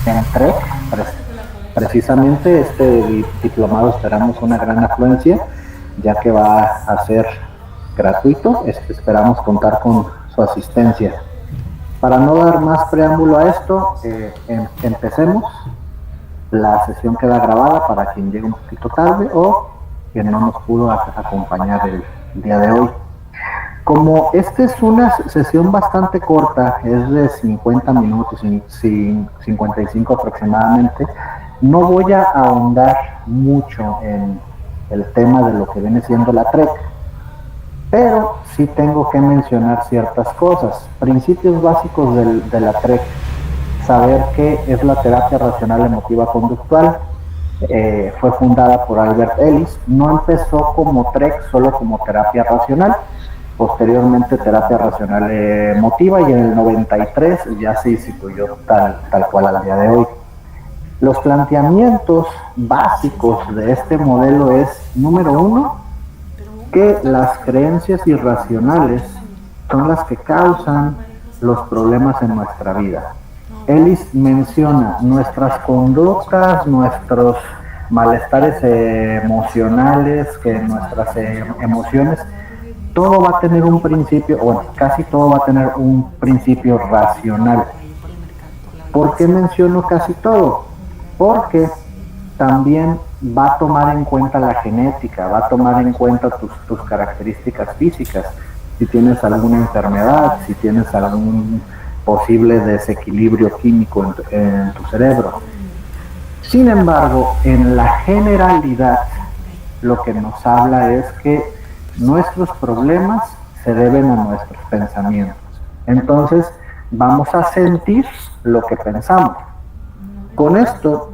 en TREC. Precisamente este diplomado esperamos una gran afluencia, ya que va a ser gratuito. Esperamos contar con su asistencia. Para no dar más preámbulo a esto, empecemos. La sesión queda grabada para quien llegue un poquito tarde o quien no nos pudo acompañar el día de hoy. Como esta es una sesión bastante corta, es de 50 minutos, 55 aproximadamente, no voy a ahondar mucho en el tema de lo que viene siendo la TREC, pero sí tengo que mencionar ciertas cosas. Principios básicos de la TREC: saber qué es la terapia racional emotiva conductual. Fue fundada por Albert Ellis. No empezó como TREC, solo como terapia racional. Posteriormente terapia racional emotiva, y en el 93 ya se instituyó tal cual al día de hoy. Los planteamientos básicos de este modelo es: número uno, que las creencias irracionales son las que causan los problemas en nuestra vida. Ellis menciona nuestras conductas, nuestros malestares emocionales, que nuestras emociones, todo va a tener un principio, bueno, casi todo va a tener un principio racional. ¿Por qué menciono casi todo? Porque también va a tomar en cuenta la genética, va a tomar en cuenta tus características físicas, si tienes alguna enfermedad, si tienes algún posible desequilibrio químico en tu cerebro. Sin embargo, en la generalidad, lo que nos habla es que nuestros problemas se deben a nuestros pensamientos. Entonces, vamos a sentir lo que pensamos. Con esto,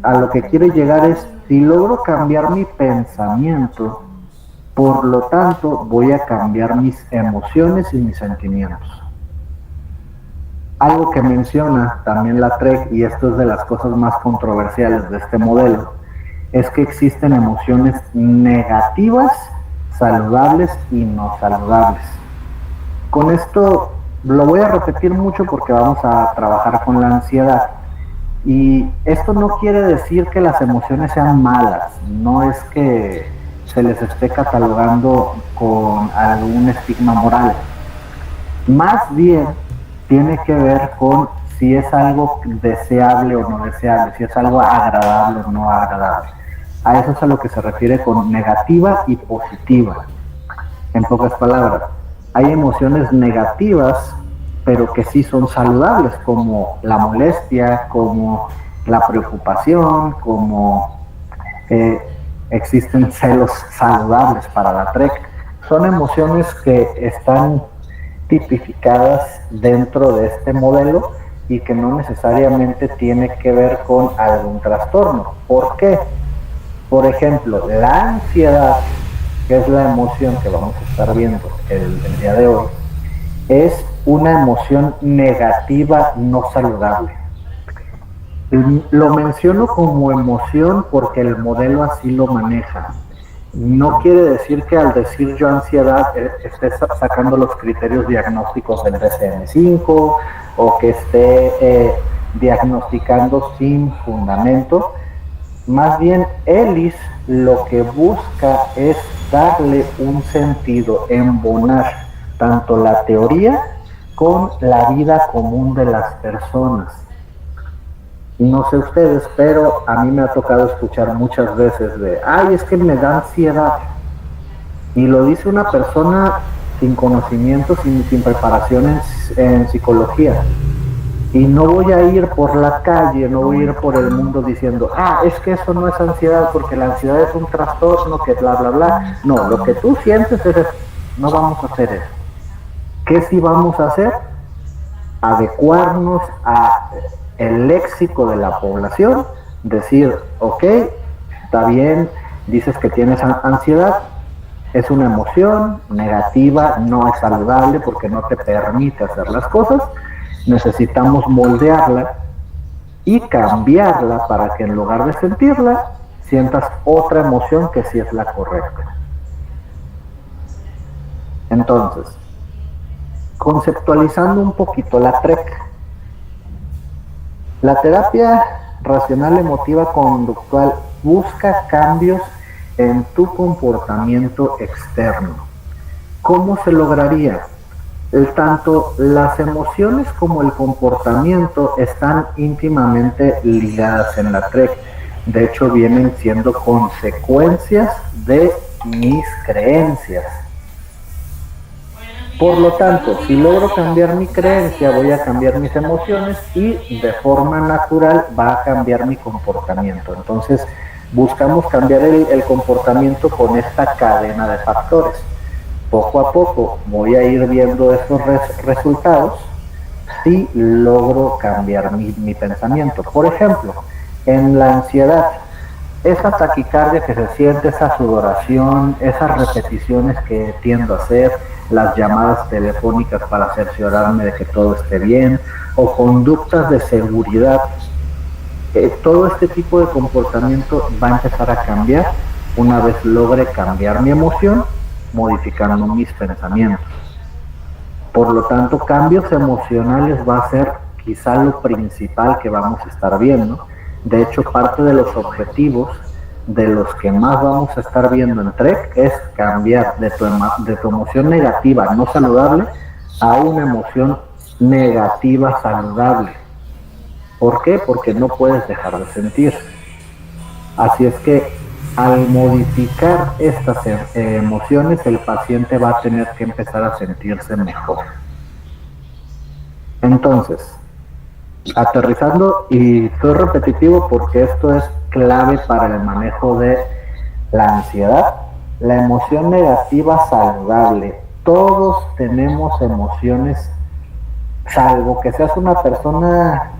a lo que quiere llegar es: si logro cambiar mi pensamiento, por lo tanto, voy a cambiar mis emociones y mis sentimientos. Algo que menciona también la TREC, y esto es de las cosas más controversiales de este modelo, es que existen emociones negativas, saludables y no saludables. Con esto lo voy a repetir mucho porque vamos a trabajar con la ansiedad. Y esto no quiere decir que las emociones sean malas, no es que se les esté catalogando con algún estigma moral. Más bien tiene que ver con si es algo deseable o no deseable, si es algo agradable o no agradable. A eso es a lo que se refiere con negativa y positiva. En pocas palabras, hay emociones negativas, pero que sí son saludables, como la molestia, como la preocupación, como existen celos saludables para la TREC. Son emociones que están tipificadas dentro de este modelo y que no necesariamente tiene que ver con algún trastorno. ¿Por qué? Por ejemplo, la ansiedad, que es la emoción que vamos a estar viendo el día de hoy, es una emoción negativa no saludable. Lo menciono como emoción porque el modelo así lo maneja. No quiere decir que al decir yo ansiedad esté sacando los criterios diagnósticos del DSM-5 o que esté diagnosticando sin fundamento. Más bien, Ellis lo que busca es darle un sentido, embonar tanto la teoría con la vida común de las personas. No sé ustedes, pero a mí me ha tocado escuchar muchas veces de: ay, es que me da ansiedad. Y lo dice una persona sin conocimiento, sin preparación en psicología. Y no voy a ir por la calle, no voy a ir por el mundo diciendo: ah, es que eso no es ansiedad, porque la ansiedad es un trastorno, que bla, bla, bla. No, lo que tú sientes es eso. No vamos a hacer eso. ¿Qué sí vamos a hacer? Adecuarnos a el léxico de la población, decir: ok, está bien, dices que tienes ansiedad, es una emoción negativa, no es saludable porque no te permite hacer las cosas. Necesitamos moldearla y cambiarla para que en lugar de sentirla, sientas otra emoción que sí es la correcta. Entonces, conceptualizando un poquito la TREC, La terapia racional emotiva conductual busca cambios en tu comportamiento externo. ¿Cómo se lograría? Tanto las emociones como el comportamiento están íntimamente ligadas en la TREC. De hecho, vienen siendo consecuencias de mis creencias. Por lo tanto, si logro cambiar mi creencia, voy a cambiar mis emociones y de forma natural va a cambiar mi comportamiento. Entonces, buscamos cambiar el comportamiento con esta cadena de factores. Poco a poco voy a ir viendo esos resultados si logro cambiar mi pensamiento. Por ejemplo, en la ansiedad, esa taquicardia que se siente, esa sudoración, esas repeticiones que tiendo a hacer, las llamadas telefónicas para cerciorarme de que todo esté bien, o conductas de seguridad, todo este tipo de comportamiento va a empezar a cambiar una vez logre cambiar mi emoción, modificando mis pensamientos. Por lo tanto, cambios emocionales va a ser quizá lo principal que vamos a estar viendo. De hecho, parte de los objetivos de los que más vamos a estar viendo en TREC es cambiar de tu emoción negativa no saludable a una emoción negativa saludable. ¿Por qué? Porque no puedes dejar de sentir. Así es que al modificar estas emociones, el paciente va a tener que empezar a sentirse mejor. Entonces, aterrizando, y soy repetitivo porque esto es clave para el manejo de la ansiedad, la emoción negativa saludable. Todos tenemos emociones, salvo que seas una persona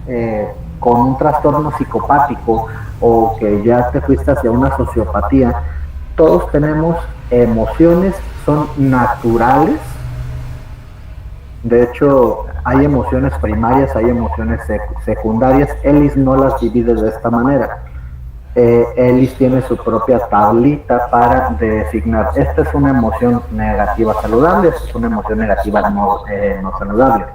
con un trastorno psicopático o que ya te fuiste hacia una sociopatía. Todos tenemos emociones, son naturales. De hecho, hay emociones primarias, hay emociones secundarias. Ellis no las divide de esta manera. Ellis tiene su propia tablita para designar, esta es una emoción negativa saludable, esta es una emoción negativa no saludable.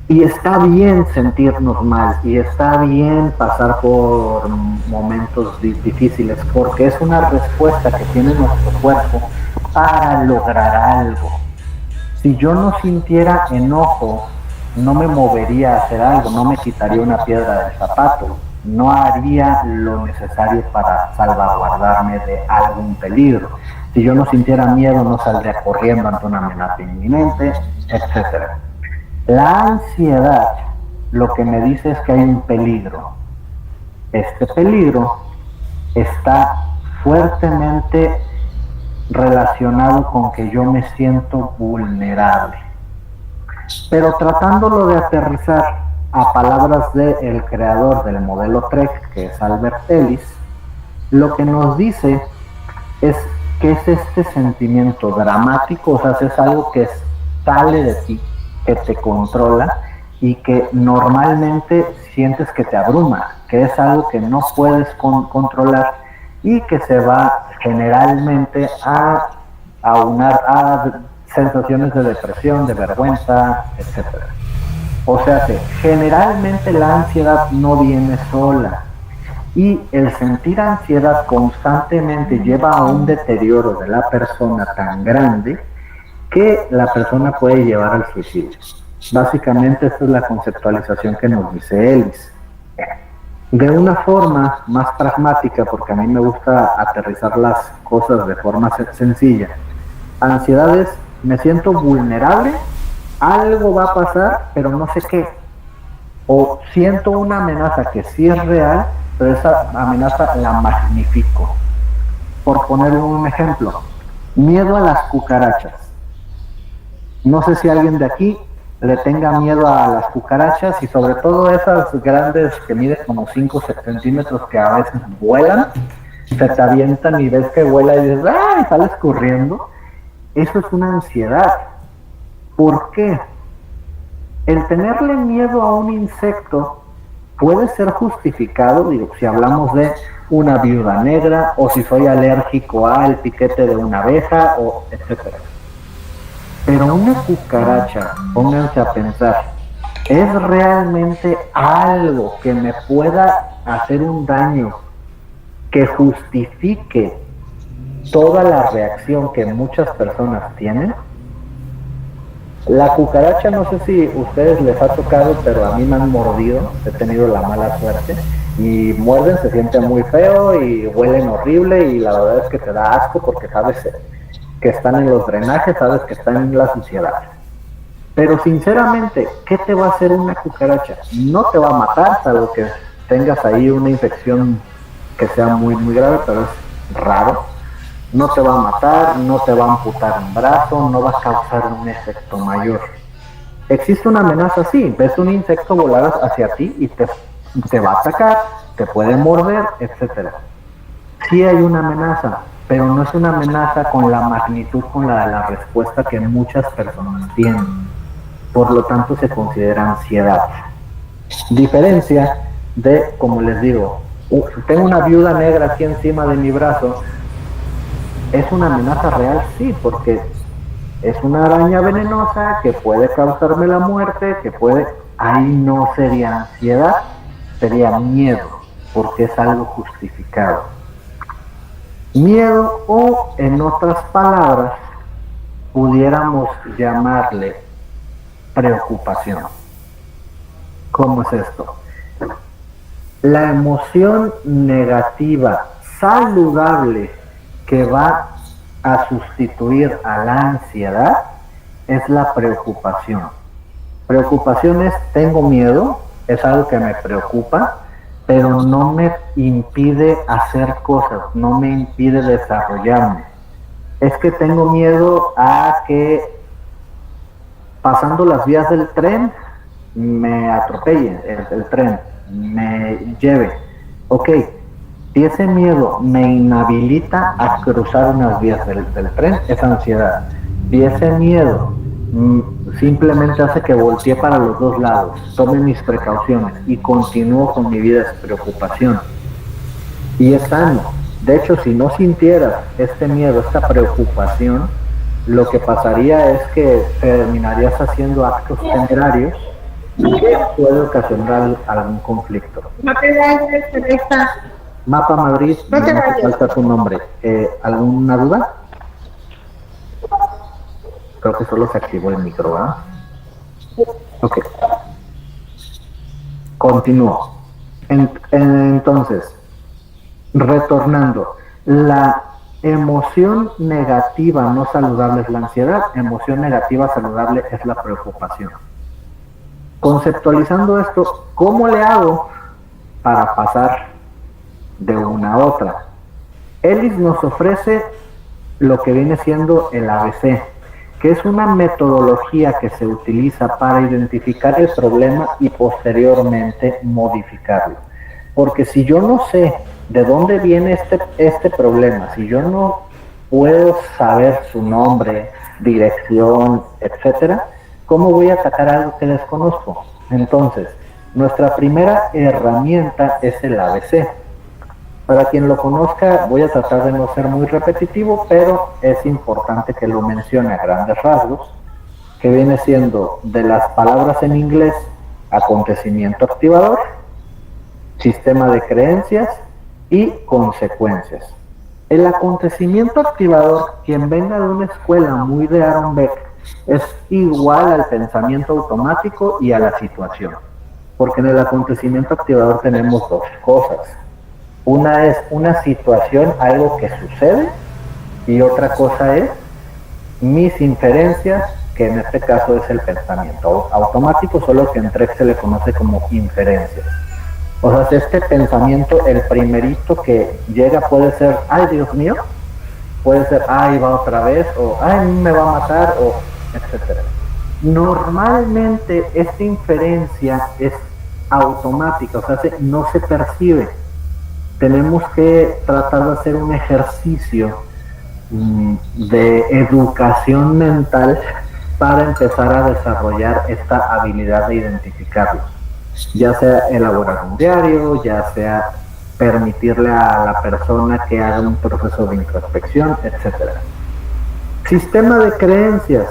Y está bien sentirnos mal, y está bien pasar por momentos difíciles, porque es una respuesta que tiene nuestro cuerpo para lograr algo. Si yo no sintiera enojo, no me movería a hacer algo, no me quitaría una piedra del zapato, no haría lo necesario para salvaguardarme de algún peligro. Si yo no sintiera miedo, no saldría corriendo ante una amenaza inminente, etc. La ansiedad lo que me dice es que hay un peligro. Este peligro está fuertemente relacionado con que yo me siento vulnerable. Pero tratándolo de aterrizar a palabras del creador del modelo TREC, que es Albert Ellis, lo que nos dice es que es este sentimiento dramático, o sea, es algo que sale de ti, que te controla y que normalmente sientes que te abruma, que es algo que no puedes controlar y que se va generalmente a aunar a sensaciones de depresión, de vergüenza, etc. O sea que generalmente la ansiedad no viene sola, y el sentir ansiedad constantemente lleva a un deterioro de la persona tan grande que la persona puede llevar al suicidio. Básicamente esta es la conceptualización que nos dice Ellis. De una forma más pragmática, porque a mí me gusta aterrizar las cosas de forma sencilla, ansiedad es, me siento vulnerable, algo va a pasar, pero no sé qué. O siento una amenaza que sí es real, pero esa amenaza la magnifico. Por poner un ejemplo, miedo a las cucarachas. No sé si alguien de aquí le tenga miedo a las cucarachas, y sobre todo esas grandes que miden como 5 centímetros que a veces vuelan, se te avientan y ves que vuela y dices, ¡ay!, sales corriendo. Eso es una ansiedad. ¿Por qué? El tenerle miedo a un insecto puede ser justificado, digo, si hablamos de una viuda negra, o si soy alérgico al piquete de una abeja, o etcétera. Pero una cucaracha, pónganse a pensar, ¿Es realmente algo que me pueda hacer un daño que justifique toda la reacción que muchas personas tienen? La cucaracha, no sé si a ustedes les ha tocado, pero a mí me han mordido, he tenido la mala suerte, y muerden, se siente muy feo y huelen horrible, y la verdad es que te da asco porque sabes que están en los drenajes, sabes que están en la suciedad. Pero sinceramente, ¿qué te va a hacer una cucaracha? No te va a matar, salvo que tengas ahí una infección que sea muy, muy grave, pero es raro. No te va a matar, no te va a amputar un brazo, no va a causar un efecto mayor. Existe una amenaza, sí, ves un insecto volar hacia ti y te va a atacar, te puede morder, etc. Sí hay una amenaza, pero no es una amenaza con la magnitud con la de la respuesta que muchas personas tienen. Por lo tanto se considera ansiedad. Diferencia de, como les digo, tengo una viuda negra aquí encima de mi brazo, ¿es una amenaza real? Sí, porque es una araña venenosa que puede causarme la muerte, ahí no sería ansiedad, sería miedo, porque es algo justificado. Miedo, o en otras palabras, pudiéramos llamarle preocupación. ¿Cómo es esto? La emoción negativa saludable que va a sustituir a la ansiedad es la preocupación. Preocupación es, tengo miedo, es algo que me preocupa, pero no me impide hacer cosas, no me impide desarrollarme. Es que tengo miedo a que pasando las vías del tren me atropelle el tren, me lleve. Ok, si ese miedo me inhabilita a cruzar unas vías del tren, es ansiedad. Si ese miedo simplemente hace que voltee para los dos lados, tome mis precauciones y continúo con mi vida, es preocupación. Y es sano. De hecho, si no sintieras este miedo, esta preocupación, lo que pasaría es que terminarías haciendo actos temerarios que puede ocasionar algún conflicto. No te vayas, Teresa. Mapa Madrid, no te falta tu nombre. ¿Alguna duda? Creo que solo se activó el micro, ¿verdad? Ok. Continúo. Entonces, retornando, la emoción negativa no saludable es la ansiedad, emoción negativa saludable es la preocupación. Conceptualizando esto, ¿cómo le hago para pasar de una a otra? Ellis nos ofrece lo que viene siendo el ABC, que es una metodología que se utiliza para identificar el problema y posteriormente modificarlo. Porque si yo no sé de dónde viene este problema, si yo no puedo saber su nombre, dirección, etcétera, ¿cómo voy a atacar algo que desconozco? Entonces, nuestra primera herramienta es el ABC. Para quien lo conozca, voy a tratar de no ser muy repetitivo, pero es importante que lo mencione a grandes rasgos, que viene siendo de las palabras en inglés: acontecimiento activador, sistema de creencias y consecuencias. El acontecimiento activador, quien venga de una escuela muy de Aaron Beck, es igual al pensamiento automático y a la situación. Porque en el acontecimiento activador tenemos dos cosas. Una es una situación, algo que sucede, y otra cosa es mis inferencias, que en este caso es el pensamiento automático, solo que en Trek se le conoce como inferencias. O sea, este pensamiento, el primerito que llega puede ser, ay Dios mío, puede ser, ay va otra vez, o ay me va a matar, o etcétera. Normalmente esta inferencia es automática, o sea, no se percibe. Tenemos que tratar de hacer un ejercicio de educación mental para empezar a desarrollar esta habilidad de identificarlo. Ya sea elaborar un diario, ya sea permitirle a la persona que haga un proceso de introspección, etc. Sistema de creencias.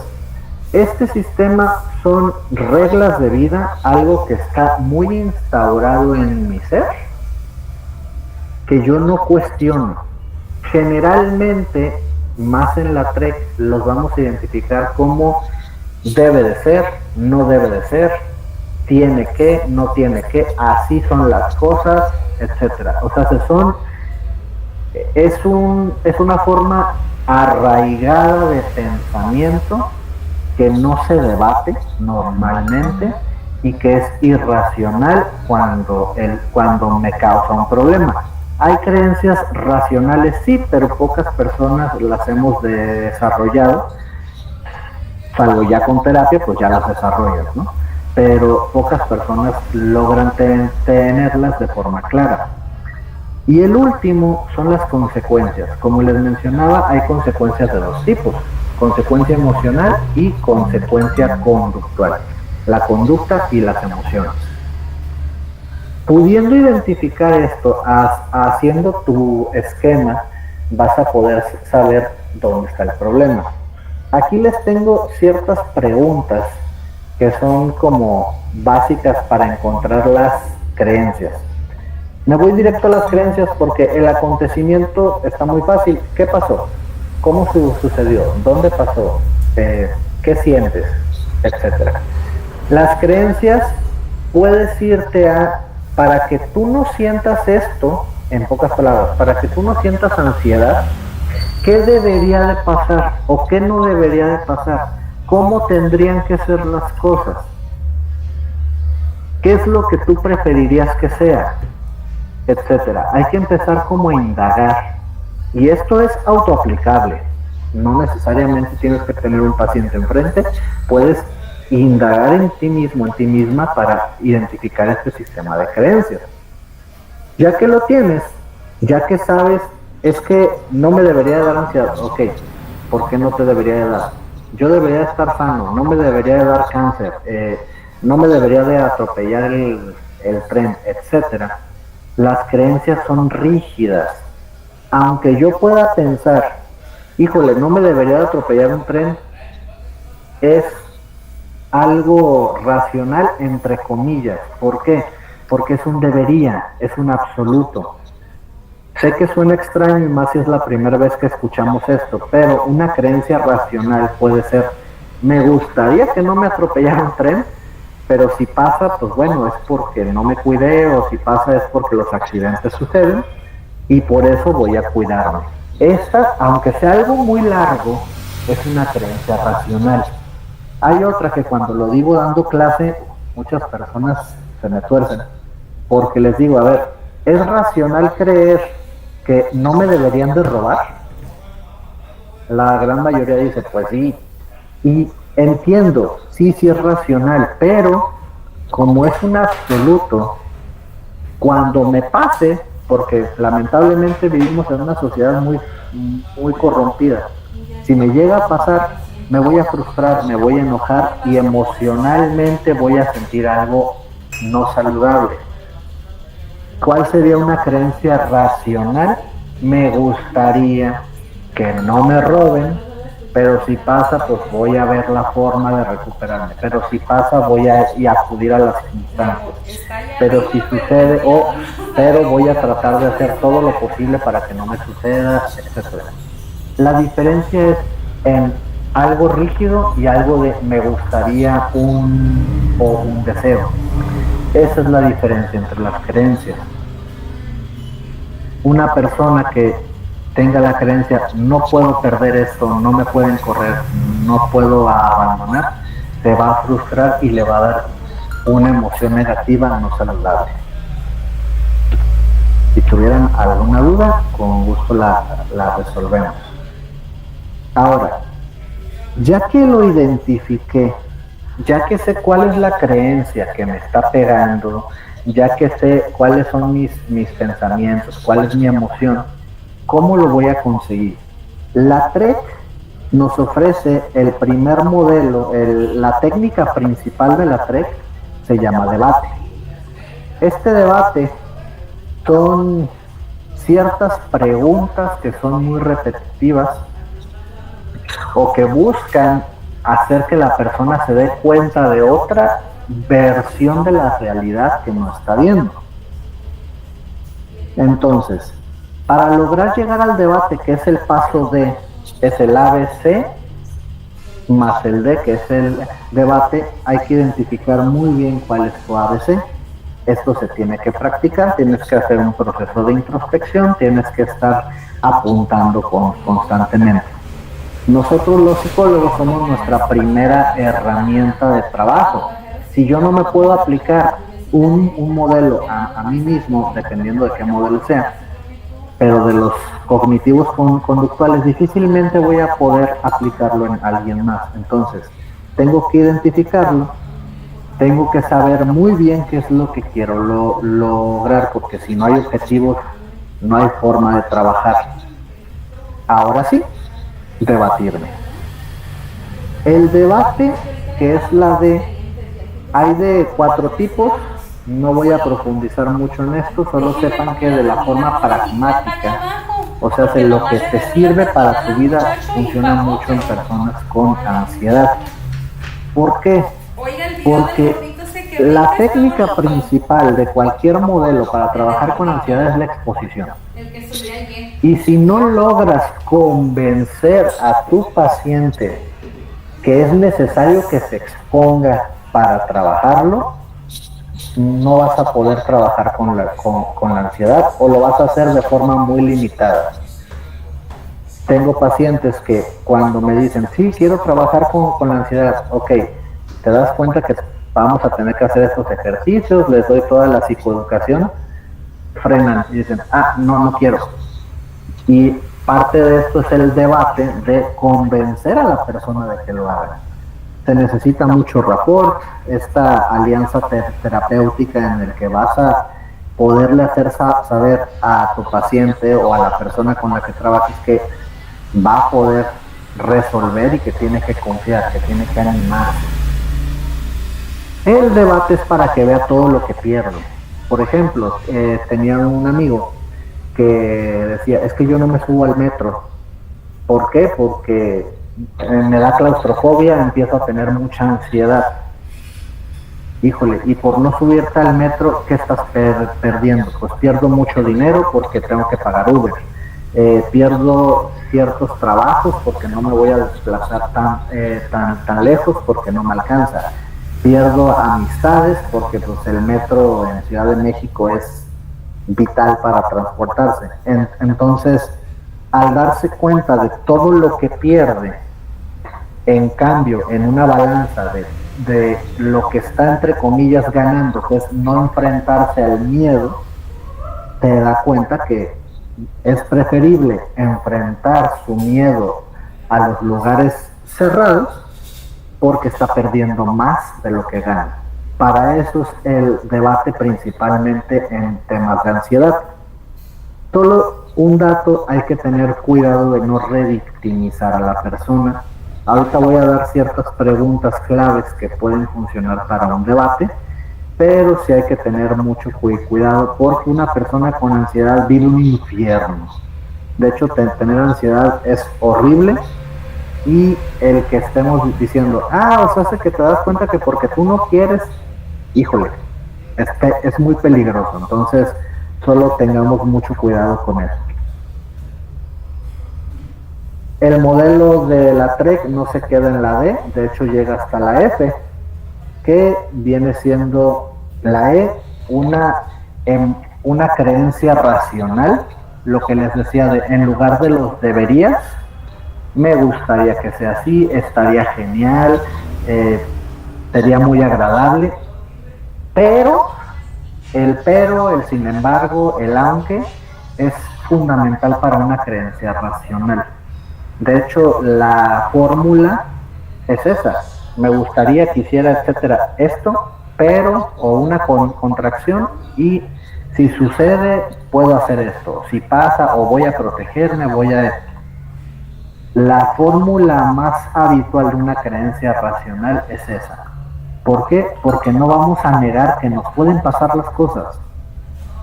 Este sistema son reglas de vida, algo que está muy instaurado en mi ser, que yo no cuestiono. Generalmente, más en la TREC, los vamos a identificar como debe de ser, no debe de ser, tiene que, no tiene que, así son las cosas, etcétera. O sea, es una forma arraigada de pensamiento que no se debate normalmente y que es irracional cuando me causa un problema. Hay creencias racionales, sí, pero pocas personas las hemos desarrollado, salvo ya con terapia, pues ya las desarrollas, ¿no? Pero pocas personas logran tenerlas de forma clara. Y el último son las consecuencias. Como les mencionaba, hay consecuencias de dos tipos: consecuencia emocional y consecuencia conductual. La conducta y las emociones. Pudiendo identificar esto, haciendo tu esquema, vas a poder saber dónde está el problema. Aquí les tengo ciertas preguntas que son como básicas para encontrar las creencias. Me voy directo a las creencias porque el acontecimiento está muy fácil. ¿Qué pasó? ¿Cómo sucedió? ¿Dónde pasó? ¿Qué sientes? Etcétera. Las creencias puedes irte para que tú no sientas esto, en pocas palabras, para que tú no sientas ansiedad, ¿qué debería de pasar o qué no debería de pasar? ¿Cómo tendrían que ser las cosas? ¿Qué es lo que tú preferirías que sea? Etcétera. Hay que empezar como a indagar. Y esto es autoaplicable. No necesariamente tienes que tener un paciente enfrente. Puedes indagar en ti mismo, en ti misma, para identificar este sistema de creencias. Ya que lo tienes, ya que sabes, es que no me debería de dar ansiedad. Ok, ¿por qué no te debería de dar? Yo debería de estar sano, no me debería de dar cáncer, no me debería de atropellar el tren, etcétera. Las creencias son rígidas. Aunque yo pueda pensar, híjole, no me debería de atropellar un tren, es algo racional entre comillas. ¿Por qué? Porque es un debería, es un absoluto. Sé que suena extraño y más si es la primera vez que escuchamos esto, pero una creencia racional puede ser: me gustaría que no me atropellara un tren, pero si pasa, pues bueno, es porque no me cuidé, o si pasa es porque los accidentes suceden y por eso voy a cuidarme. Esta, aunque sea algo muy largo, es una creencia racional. Hay otra que cuando lo digo dando clase, muchas personas se me tuercen, porque les digo, a ver, ¿es racional creer que no me deberían de robar? La gran mayoría dice, pues sí. Y entiendo, sí es racional, pero como es un absoluto, cuando me pase, porque lamentablemente vivimos en una sociedad muy corrompida, si me llega a pasar, me voy a frustrar, me voy a enojar y emocionalmente voy a sentir algo no saludable. ¿Cuál sería una creencia racional? Me gustaría que no me roben, pero si pasa, pues voy a ver la forma de recuperarme. Pero si pasa, voy a acudir a las instancias. Pero si sucede, pero voy a tratar de hacer todo lo posible para que no me suceda, etc. La diferencia es en algo rígido y algo de me gustaría o un deseo. Esa es la diferencia entre las creencias. Una persona que tenga la creencia, no puedo perder esto, no me pueden correr, no puedo abandonar, se va a frustrar y le va a dar una emoción negativa no saludable. Si tuvieran alguna duda, con gusto la resolvemos. Ahora, ya que lo identifiqué, ya que sé cuál es la creencia que me está pegando, ya que sé cuáles son mis pensamientos, cuál es mi emoción, ¿cómo lo voy a conseguir? La TREC nos ofrece el primer modelo, la técnica principal de la TREC se llama debate. Este debate son ciertas preguntas que son muy repetitivas o que buscan hacer que la persona se dé cuenta de otra versión de la realidad que no está viendo. Entonces, para lograr llegar al debate, que es el paso D, es el ABC más el D, que es el debate, hay que identificar muy bien cuál es tu ABC. Esto se tiene que practicar, tienes que hacer un proceso de introspección, tienes que estar apuntando constantemente. Nosotros los psicólogos somos nuestra primera herramienta de trabajo. Si yo no me puedo aplicar un modelo a mí mismo, dependiendo de qué modelo sea, pero de los cognitivos conductuales, difícilmente voy a poder aplicarlo en alguien más. Entonces, tengo que identificarlo, tengo que saber muy bien qué es lo que quiero lograr, porque si no hay objetivos, no hay forma de trabajar. Ahora sí, debatirme. El debate, que es la de, hay de 4 tipos, no voy a profundizar mucho en esto, solo sepan que de la forma pragmática, o sea, de lo que te sirve para tu vida, funciona mucho en personas con ansiedad. ¿Por qué? Porque la técnica principal de cualquier modelo para trabajar con ansiedad es la exposición. Y si no logras convencer a tu paciente que es necesario que se exponga para trabajarlo, no vas a poder trabajar con la ansiedad, o lo vas a hacer de forma muy limitada. Tengo pacientes que cuando me dicen, sí, quiero trabajar con la ansiedad, ok, te das cuenta que vamos a tener que hacer estos ejercicios, les doy toda la psicoeducación, frenan y dicen, no quiero. Y parte de esto es el debate de convencer a la persona de que lo haga. Se necesita mucho rapport, esta alianza terapéutica en el que vas a poderle hacer saber a tu paciente o a la persona con la que trabajes que va a poder resolver y que tiene que confiar, que tiene que animar. El debate es para que vea todo lo que pierde. Por ejemplo, tenía un amigo que decía, es que yo no me subo al metro. ¿Por qué? Porque me da claustrofobia, empiezo a tener mucha ansiedad. Híjole, y por no subirte al metro, ¿qué estás perdiendo? Pues pierdo mucho dinero porque tengo que pagar Uber. Pierdo ciertos trabajos porque no me voy a desplazar tan lejos porque no me alcanza. Pierdo amistades porque pues el metro en Ciudad de México es vital para transportarse. Entonces, al darse cuenta de todo lo que pierde, en cambio, en una balanza de lo que está entre comillas ganando, que es no enfrentarse al miedo, te da cuenta que es preferible enfrentar su miedo a los lugares cerrados porque está perdiendo más de lo que gana. Para eso es el debate principalmente en temas de ansiedad. Solo un dato, hay que tener cuidado de no revictimizar a la persona. Ahorita voy a dar ciertas preguntas claves que pueden funcionar para un debate, pero sí hay que tener mucho cuidado porque una persona con ansiedad vive un infierno. De hecho, tener ansiedad es horrible, y el que estemos diciendo, o sea, hace que te das cuenta que porque tú no quieres, híjole, es muy peligroso. Entonces, solo tengamos mucho cuidado con eso. El modelo de la TREC no se queda en la D, de hecho llega hasta la F, que viene siendo la E, una creencia racional, lo que les decía, en lugar de los deberías, me gustaría que sea así, estaría genial, sería muy agradable, pero, el sin embargo, el aunque, es fundamental para una creencia racional. De hecho, la fórmula es esa, me gustaría que hiciera, etcétera, esto, pero, o una contracción, y si sucede, puedo hacer esto, si pasa, o voy a protegerme, voy a... La fórmula más habitual de una creencia racional es esa. ¿Por qué? Porque no vamos a negar que nos pueden pasar las cosas.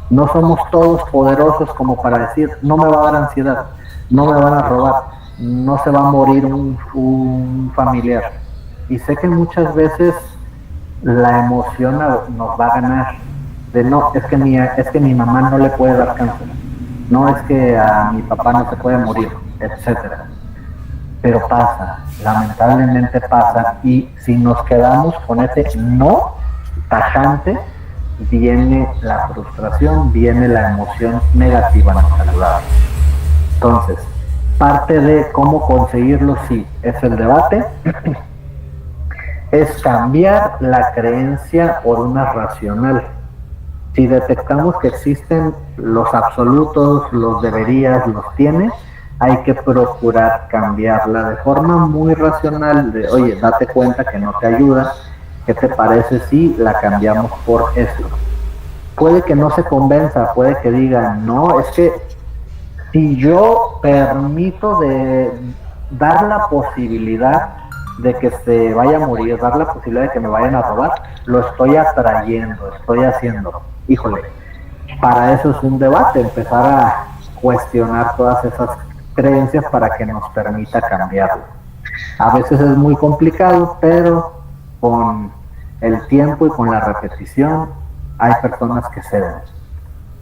No somos todos poderosos como para decir, no me va a dar ansiedad, no me van a robar, no se va a morir un familiar. y sé que muchas veces la emoción nos va a ganar. De no, es que mi mamá no le puede dar cáncer, no es que a mi papá no se puede morir, etcétera. Pero pasa, lamentablemente pasa, y si nos quedamos con ese no tajante, viene la frustración, viene la emoción negativa no saludable. Entonces, parte de cómo conseguirlo, sí, es el debate, es cambiar la creencia por una racional. Si detectamos que existen los absolutos, los deberías, los tienes, hay que procurar cambiarla de forma muy racional, de oye, date cuenta que no te ayuda, ¿qué te parece si la cambiamos por esto? Puede que no se convenza, puede que diga, no, es que si yo permito de dar la posibilidad de que se vaya a morir, dar la posibilidad de que me vayan a robar, lo estoy atrayendo, estoy haciendo. Híjole, para eso es un debate, empezar a cuestionar todas esas creencias para que nos permita cambiarlo. A veces es muy complicado, pero con el tiempo y con la repetición hay personas que ceden.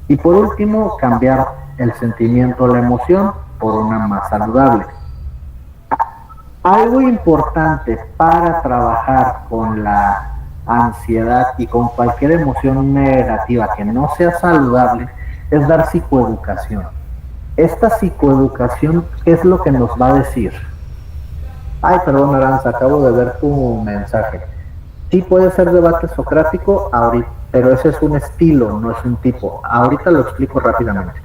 Y por último, cambiar el sentimiento, la emoción, por una más saludable. Algo importante para trabajar con la ansiedad y con cualquier emoción negativa que no sea saludable es dar psicoeducación. Esta psicoeducación es lo que nos va a decir. Ay, perdón, Aranza, acabo de ver tu mensaje. Sí puede ser debate socrático ahorita, pero ese es un estilo, no es un tipo. Ahorita lo explico rápidamente.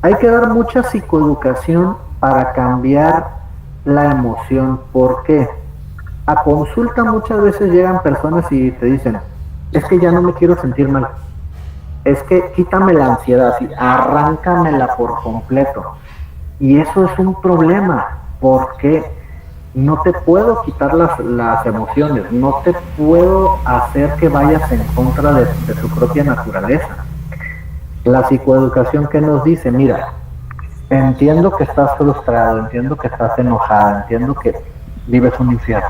Hay que dar mucha psicoeducación para cambiar la emoción. ¿Por qué? A consulta muchas veces llegan personas y te dicen, es que ya no me quiero sentir mal, es que quítame la ansiedad, así, arráncamela por completo. Y eso es un problema, porque no te puedo quitar las emociones, no te puedo hacer que vayas en contra de tu propia naturaleza. La psicoeducación que nos dice, mira, entiendo que estás frustrado, entiendo que estás enojada, entiendo que vives un infierno,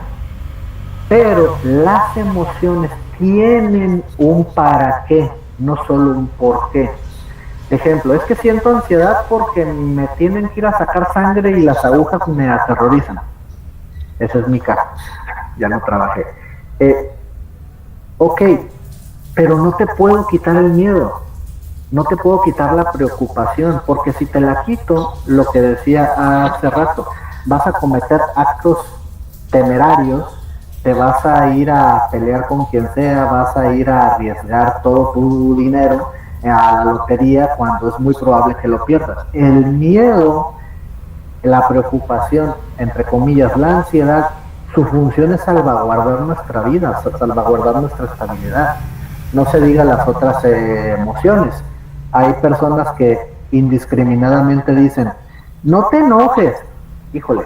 pero las emociones tienen un para qué, no solo un por qué. Ejemplo, es que siento ansiedad porque me tienen que ir a sacar sangre y las agujas me aterrorizan. Ese es mi caso, ya no trabajé. Ok, pero no te puedo quitar el miedo, no te puedo quitar la preocupación, porque si te la quito, lo que decía hace rato, vas a cometer actos temerarios, te vas a ir a pelear con quien sea, vas a ir a arriesgar todo tu dinero a la lotería cuando es muy probable que lo pierdas. El miedo, la preocupación, entre comillas, la ansiedad, su función es salvaguardar nuestra vida, salvaguardar nuestra estabilidad. No se diga las otras emociones. Hay personas que indiscriminadamente dicen, no te enojes. Híjole,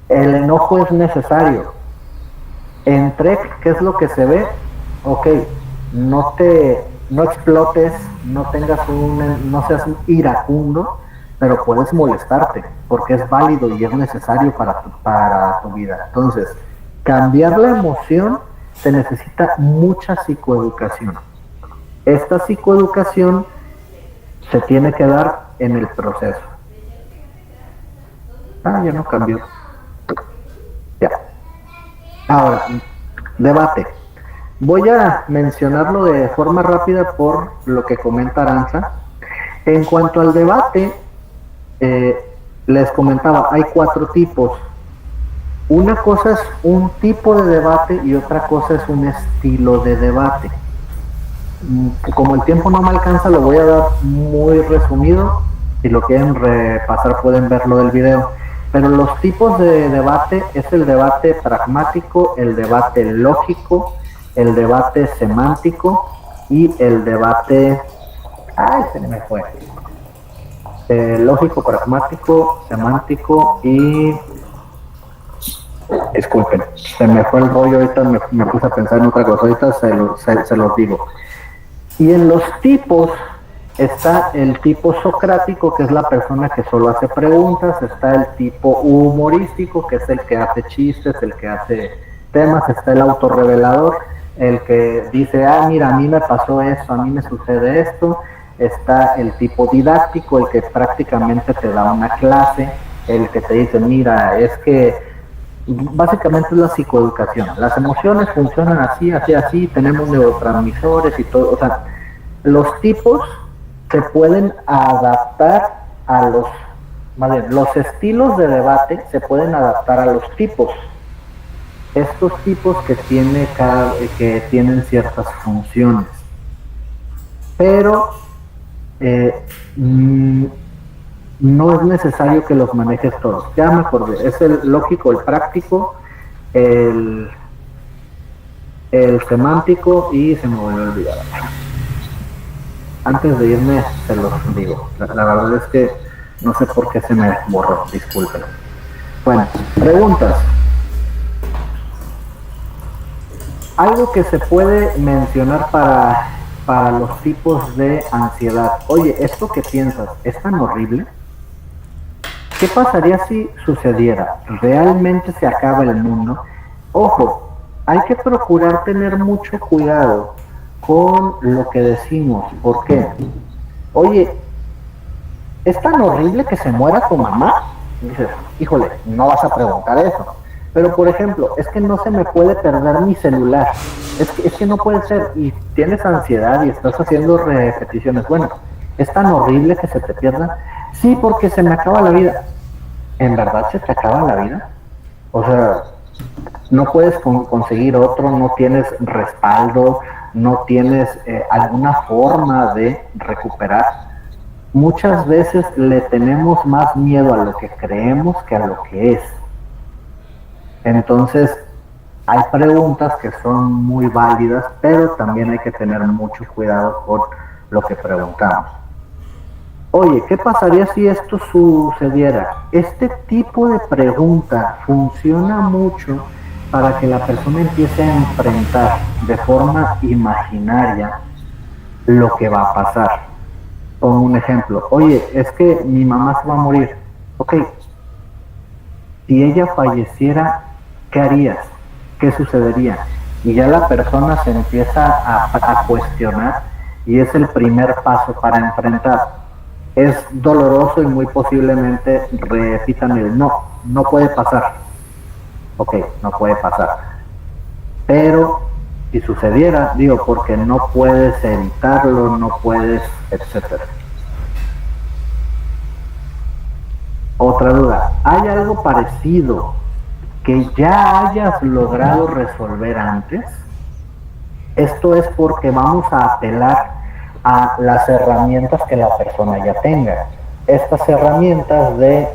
el enojo es necesario. En Trek, ¿qué es lo que se ve? Ok, no explotes, no seas un iracundo, pero puedes molestarte, porque es válido y es necesario para tu vida. Entonces, cambiar la emoción se necesita mucha psicoeducación. Esta psicoeducación se tiene que dar en el proceso. Ya no cambió. Ya. Ahora, debate. Voy a mencionarlo de forma rápida por lo que comenta Aranza. En cuanto al debate, les comentaba, hay 4 tipos. Una cosa es un tipo de debate y otra cosa es un estilo de debate. Como el tiempo no me alcanza, lo voy a dar muy resumido. Si lo quieren repasar pueden verlo del video. Pero los tipos de debate es el debate pragmático, el debate lógico, el debate semántico y el debate... se me fue. Lógico, pragmático, semántico y... Disculpen, se me fue el rollo, ahorita me puse a pensar en otra cosa, ahorita se los digo. Y en los tipos Está el tipo socrático, que es la persona que solo hace preguntas. Está el tipo humorístico, que es el que hace chistes, el que hace temas. Está el autorrevelador, el que dice, mira, a mí me pasó esto, a mí me sucede esto. Está el tipo didáctico, el que prácticamente te da una clase, el que te dice, mira, es que básicamente es la psicoeducación. Las emociones funcionan así, así, así, tenemos neurotransmisores y todo. O sea, los tipos se pueden adaptar a más bien, los estilos de debate se pueden adaptar a los tipos. Estos tipos que tienen ciertas funciones. Pero no es necesario que los manejes todos. Ya me acordé, es el lógico, el práctico, el semántico y se me volvió a olvidar. Antes de irme se los digo. La verdad es que no sé por qué se me borró, disculpen. Bueno, preguntas. Algo que se puede mencionar para los tipos de ansiedad. Oye, ¿esto que piensas es tan horrible? ¿Qué pasaría si sucediera? ¿Realmente se acaba el mundo? Ojo, hay que procurar tener mucho cuidado con lo que decimos. ¿Por qué? Oye, ¿es tan horrible que se muera tu mamá? Y dices, híjole, no vas a preguntar eso. Pero, por ejemplo, es que no se me puede perder mi celular. Es que no puede ser. Y tienes ansiedad y estás haciendo repeticiones. Bueno, ¿es tan horrible que se te pierda? Sí, porque se me acaba la vida. ¿En verdad se te acaba la vida? O sea, no puedes conseguir otro, no tienes respaldo, no tienes alguna forma de recuperar. Muchas veces le tenemos más miedo a lo que creemos que a lo que es. Entonces, hay preguntas que son muy válidas, pero también hay que tener mucho cuidado con lo que preguntamos. Oye, ¿qué pasaría si esto sucediera? Este tipo de pregunta funciona mucho para que la persona empiece a enfrentar de forma imaginaria lo que va a pasar. Pongo un ejemplo. Oye, es que mi mamá se va a morir. Ok, si ella falleciera, ¿qué harías? ¿Qué sucedería? Y ya la persona se empieza a cuestionar y es el primer paso para enfrentar. Es doloroso y muy posiblemente repitan el no puede pasar. Ok, no puede pasar. Pero si sucediera, digo, porque no puedes evitarlo, no puedes, etcétera. Otra duda, ¿hay algo parecido que ya hayas logrado resolver antes? Esto es porque vamos a apelar a las herramientas que la persona ya tenga. Estas herramientas de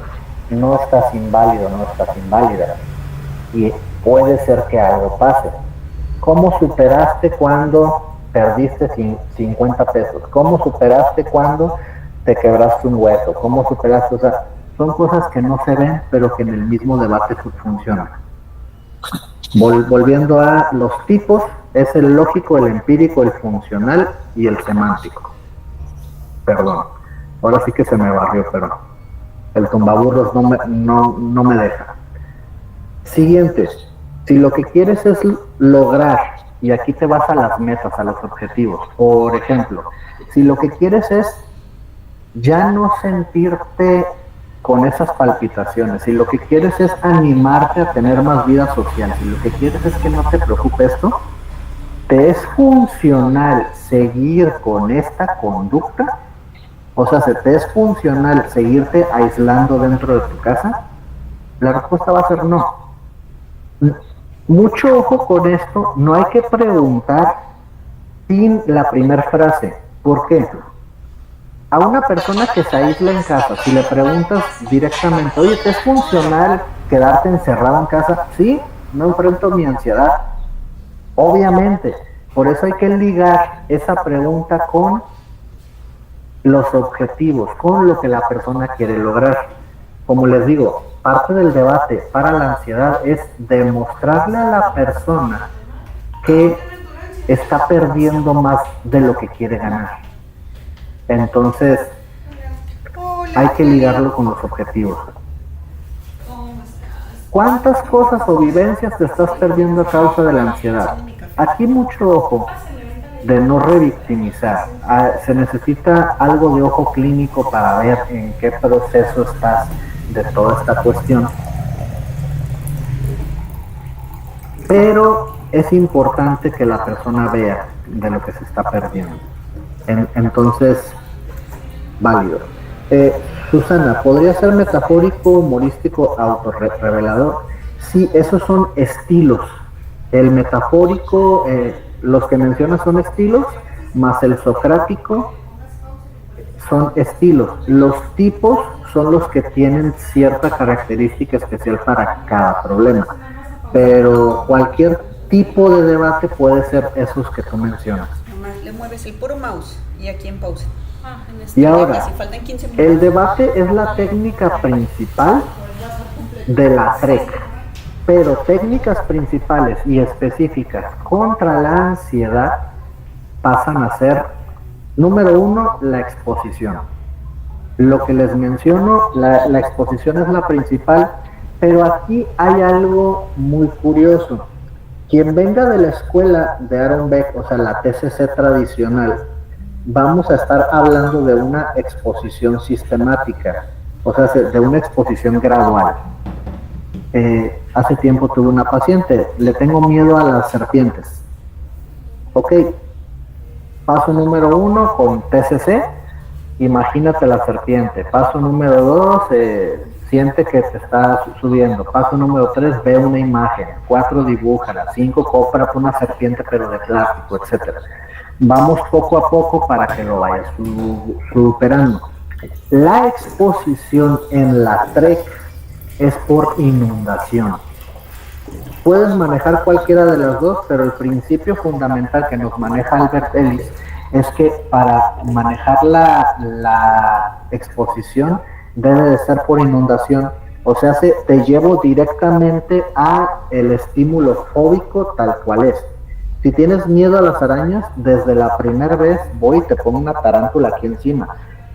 no estás inválido, no estás inválida. Y puede ser que algo pase. ¿Cómo superaste cuando perdiste 50 pesos? ¿Cómo superaste cuando te quebraste un hueso? ¿Cómo superaste? O sea, son cosas que no se ven, pero que en el mismo debate funcionan. Volviendo a los tipos, es el lógico, el empírico, el funcional y el semántico. Perdón, ahora sí que se me barrió, pero el tumbaburros no me deja. Siguiente, si lo que quieres es lograr, y aquí te vas a las metas, a los objetivos. Por ejemplo, si lo que quieres es ya no sentirte con esas palpitaciones, si lo que quieres es animarte a tener más vida social, si lo que quieres es que no te preocupe esto, ¿te es funcional seguir con esta conducta? O sea, ¿te es funcional seguirte aislando dentro de tu casa? La respuesta va a ser no. Mucho ojo con esto, no hay que preguntar sin la primera frase. ¿Por qué? A una persona que se aísla en casa, si le preguntas directamente, oye, ¿te es funcional quedarte encerrado en casa? Sí, no enfrento mi ansiedad. Obviamente, por eso hay que ligar esa pregunta con los objetivos, con lo que la persona quiere lograr. Como les digo, parte del debate para la ansiedad es demostrarle a la persona que está perdiendo más de lo que quiere ganar. Entonces, hay que ligarlo con los objetivos. ¿Cuántas cosas o vivencias te estás perdiendo a causa de la ansiedad? Aquí mucho ojo de no revictimizar. Se necesita algo de ojo clínico para ver en qué proceso estás de toda esta cuestión. Pero es importante que la persona vea de lo que se está perdiendo. Entonces, válido. Susana, ¿podría ser metafórico, humorístico, autorrevelador? Sí, esos son estilos. El metafórico, los que mencionas son estilos, más el socrático son estilos. Los tipos son los que tienen cierta característica especial para cada problema. Pero cualquier tipo de debate puede ser esos que tú mencionas. Nomás le mueves el puro mouse y aquí en pausa. Y ahora, el debate es la técnica principal de la TREC, pero técnicas principales y específicas contra la ansiedad pasan a ser, número uno, la exposición. Lo que les menciono, la exposición es la principal, pero aquí hay algo muy curioso. Quien venga de la escuela de Aaron Beck, o sea, la TCC tradicional, vamos a estar hablando de una exposición sistemática, o sea, de una exposición gradual. Hace tiempo tuve una paciente, le tengo miedo a las serpientes. Ok, paso número 1 con TCC, imagínate la serpiente. Paso número 2, siente que te está subiendo. Paso número 3, ve una imagen. 4, dibújala. 5, compra una serpiente pero de plástico, etcétera. Vamos poco a poco para que lo vayas superando. La exposición en la TREC es por inundación. Puedes manejar cualquiera de las dos, pero el principio fundamental que nos maneja Albert Ellis es que para manejar la exposición debe de ser por inundación. O sea, te llevo directamente a el estímulo fóbico tal cual es. Si tienes miedo a las arañas, desde la primera vez voy y te pongo una tarántula aquí encima.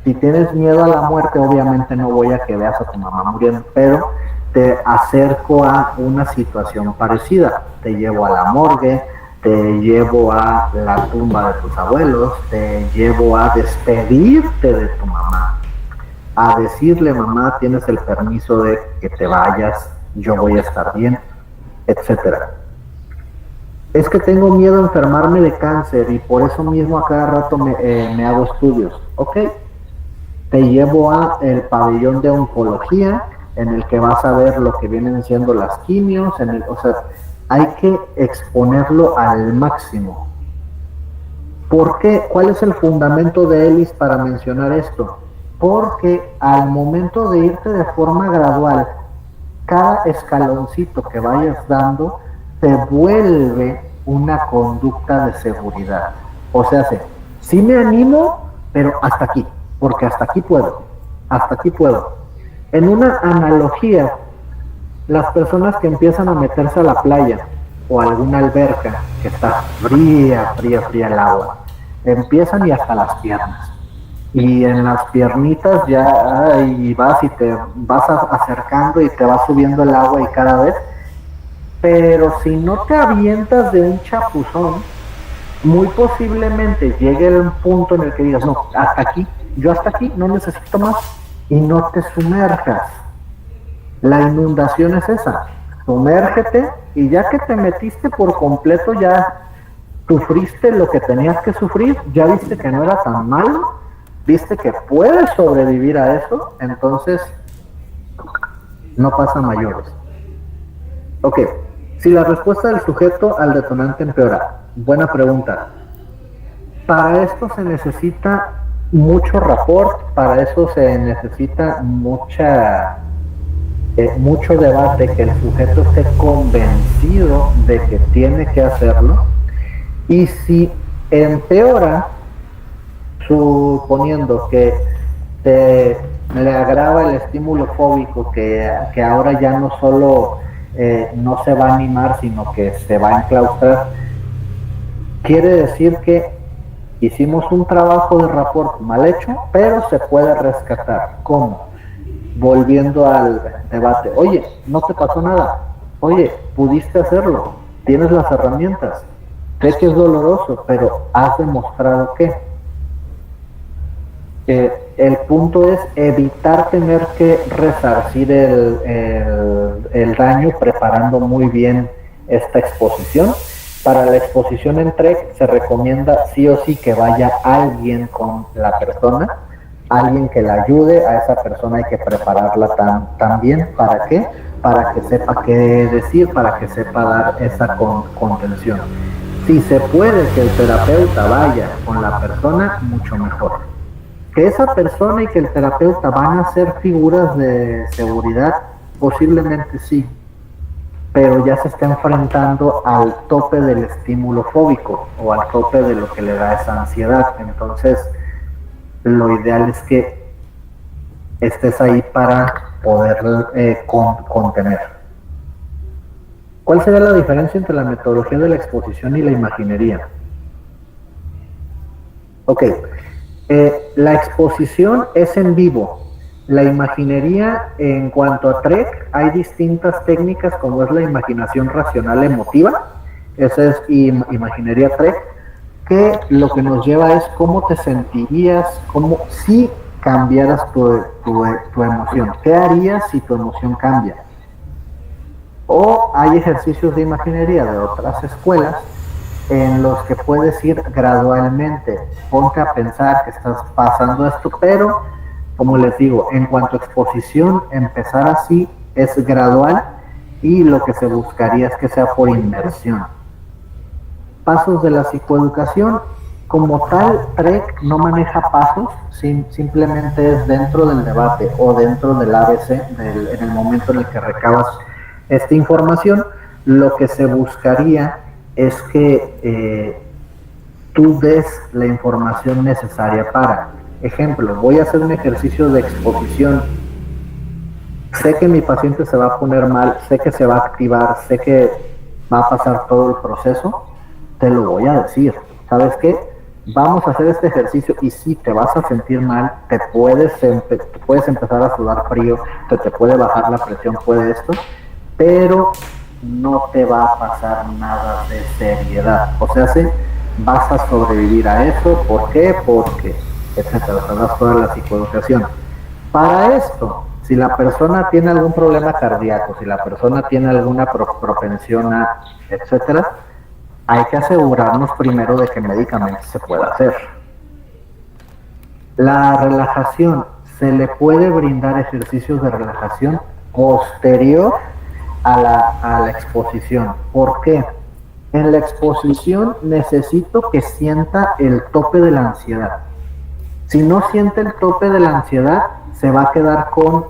Si tienes miedo a la muerte, obviamente no voy a que veas a tu mamá muriendo, pero te acerco a una situación parecida. Te llevo a la morgue, te llevo a la tumba de tus abuelos, te llevo a despedirte de tu mamá, a decirle, mamá, tienes el permiso de que te vayas, yo voy a estar bien, etcétera. Es que tengo miedo a enfermarme de cáncer y por eso mismo a cada rato me hago estudios. Ok, te llevo a el pabellón de oncología en el que vas a ver lo que vienen siendo las quimios, o sea, hay que exponerlo al máximo. ¿Por qué? ¿Cuál es el fundamento de Ellis para mencionar esto? Porque al momento de irte de forma gradual, cada escaloncito que vayas dando te vuelve una conducta de seguridad. O sea, sí me animo, pero hasta aquí, porque hasta aquí puedo. En una analogía, las personas que empiezan a meterse a la playa o a alguna alberca que está fría el agua, empiezan y hasta las piernas. Y en las piernitas ya y vas y te vas acercando y te va subiendo el agua y cada vez. Pero si no te avientas de un chapuzón, muy posiblemente llegue el punto en el que digas, no, hasta aquí, no necesito más, y no te sumerjas. La inundación es esa, sumérgete, y ya que te metiste por completo, ya sufriste lo que tenías que sufrir, ya viste que no era tan malo, viste que puedes sobrevivir a eso, entonces no pasa mayores. Ok, si la respuesta del sujeto al detonante empeora, buena pregunta. Para esto se necesita mucho rapport, para eso se necesita mucho debate, que el sujeto esté convencido de que tiene que hacerlo. Y si empeora, suponiendo que le agrava el estímulo fóbico, que ahora ya no solo no se va a animar, sino que se va a enclaustrar, quiere decir que hicimos un trabajo de rapport mal hecho, pero se puede rescatar. ¿Cómo? Volviendo al debate, oye, no te pasó nada, oye, pudiste hacerlo, tienes las herramientas, sé que es doloroso, pero has demostrado que el punto es evitar tener que resarcir el daño preparando muy bien esta exposición. Para la exposición en TREC se recomienda sí o sí que vaya alguien con la persona, alguien que la ayude. A esa persona hay que prepararla también. ¿Para qué? Para que sepa qué decir, para que sepa dar esa contención. Si se puede que el terapeuta vaya con la persona, mucho mejor. Que esa persona y que el terapeuta van a ser figuras de seguridad, posiblemente sí, pero ya se está enfrentando al tope del estímulo fóbico o al tope de lo que le da esa ansiedad. Entonces, lo ideal es que estés ahí para poder contener. ¿Cuál sería la diferencia entre la metodología de la exposición y la imaginería? Ok. La exposición es en vivo. La imaginería, en cuanto a TREC, hay distintas técnicas como es la imaginación racional emotiva, esa es imaginería TREC, que lo que nos lleva es cómo te sentirías, cómo si cambiaras tu emoción, qué harías si tu emoción cambia. O hay ejercicios de imaginería de otras escuelas en los que puedes ir gradualmente. Ponte a pensar que estás pasando esto, pero como les digo, en cuanto a exposición, empezar así es gradual y lo que se buscaría es que sea por inmersión. Pasos de la psicoeducación, como tal, TREC no maneja pasos, simplemente es dentro del debate o dentro del ABC, en el momento en el que recabas esta información, lo que se buscaría es que tú des la información necesaria para. Ejemplo, voy a hacer un ejercicio de exposición. Sé que mi paciente se va a poner mal, sé que se va a activar, sé que va a pasar todo el proceso, te lo voy a decir. ¿Sabes qué? Vamos a hacer este ejercicio y si te vas a sentir mal, te puedes empezar a sudar frío, te puede bajar la presión, puede esto, pero no te va a pasar nada de seriedad. O sea, sí, vas a sobrevivir a eso. ¿Por qué? Porque, etcétera, toda la psicoeducación. Para esto, si la persona tiene algún problema cardíaco, si la persona tiene alguna propensión a, etcétera, hay que asegurarnos primero de que médicamente se pueda hacer. La relajación, se le puede brindar ejercicios de relajación posterior a la exposición. ¿Por qué? En la exposición necesito que sienta el tope de la ansiedad. Si no siente el tope de la ansiedad, se va a quedar con,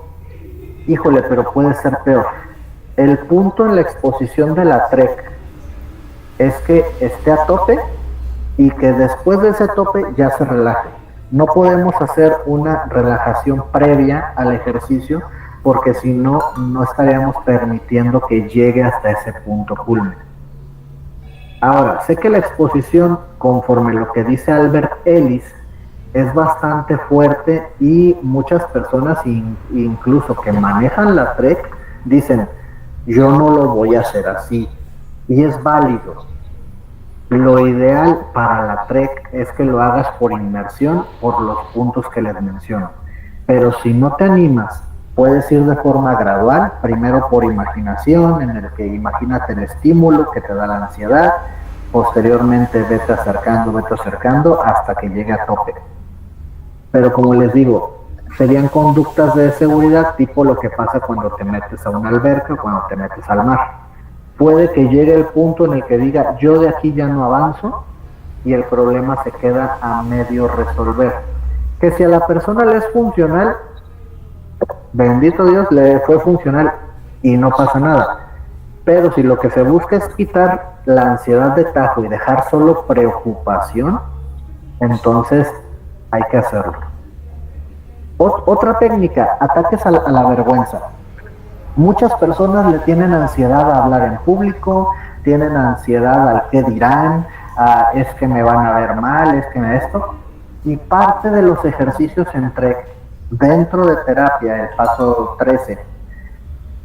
híjole, pero puede ser peor. El punto en la exposición de la TREC es que esté a tope y que después de ese tope ya se relaje. No podemos hacer una relajación previa al ejercicio porque si no, no estaríamos permitiendo que llegue hasta ese punto culmen. Ahora, sé que la exposición, conforme lo que dice Albert Ellis, es bastante fuerte y muchas personas, incluso que manejan la TREC, dicen, yo no lo voy a hacer así. Y es válido. Lo ideal para la TREC es que lo hagas por inmersión, por los puntos que les menciono. Pero si no te animas, puedes ir de forma gradual, primero por imaginación, en el que imagínate el estímulo que te da la ansiedad, posteriormente vete acercando hasta que llegue a tope. Pero como les digo, serían conductas de seguridad tipo lo que pasa cuando te metes a una alberca o cuando te metes al mar. Puede que llegue el punto en el que diga, yo de aquí ya no avanzo y el problema se queda a medio resolver. Que si a la persona le es funcional, bendito Dios, le fue funcional y no pasa nada. Pero si lo que se busca es quitar la ansiedad de tajo y dejar solo preocupación, entonces hay que hacerlo. Otra técnica, ataques a la vergüenza. Muchas personas le tienen ansiedad a hablar en público, tienen ansiedad al qué dirán, es que me van a ver mal, es que esto. Y parte de los ejercicios dentro de terapia, el paso 13,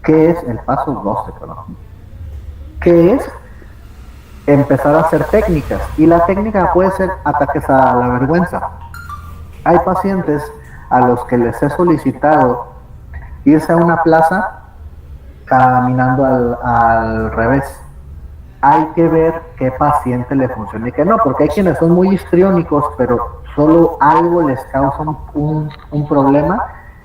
que es el paso 12, perdón, que es empezar a hacer técnicas. Y la técnica puede ser ataques a la vergüenza. Hay pacientes a los que les he solicitado irse a una plaza caminando al revés. Hay que ver qué paciente le funciona y qué no, porque hay quienes son muy histriónicos, pero solo algo les causa un problema.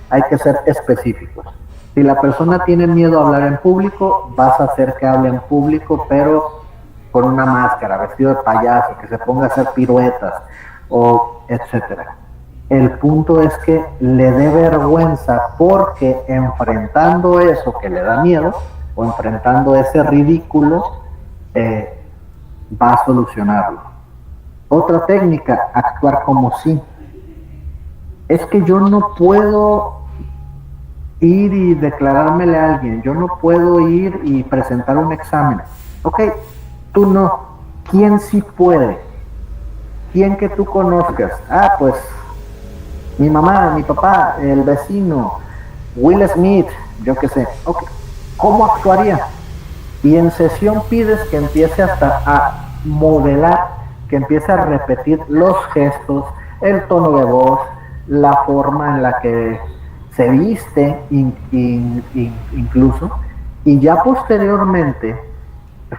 Hay que ser específicos. Si la persona tiene miedo a hablar en público, vas a hacer que hable en público, pero con una máscara, vestido de payaso, que se ponga a hacer piruetas, o etcétera. El punto es que le dé vergüenza, porque enfrentando eso que le da miedo, o enfrentando ese ridículo, va a solucionarlo. Otra técnica, actuar como sí. Es que yo no puedo ir y declarármele a alguien, yo no puedo ir y presentar un examen. Ok, tú no. ¿Quién sí puede? ¿Quién que tú conozcas? Pues mi mamá, mi papá, el vecino, Will Smith, yo qué sé. Okay. ¿Cómo actuaría? Y en sesión pides que empiece hasta a modelar, que empiece a repetir los gestos, el tono de voz, la forma en la que se viste incluso, y ya posteriormente,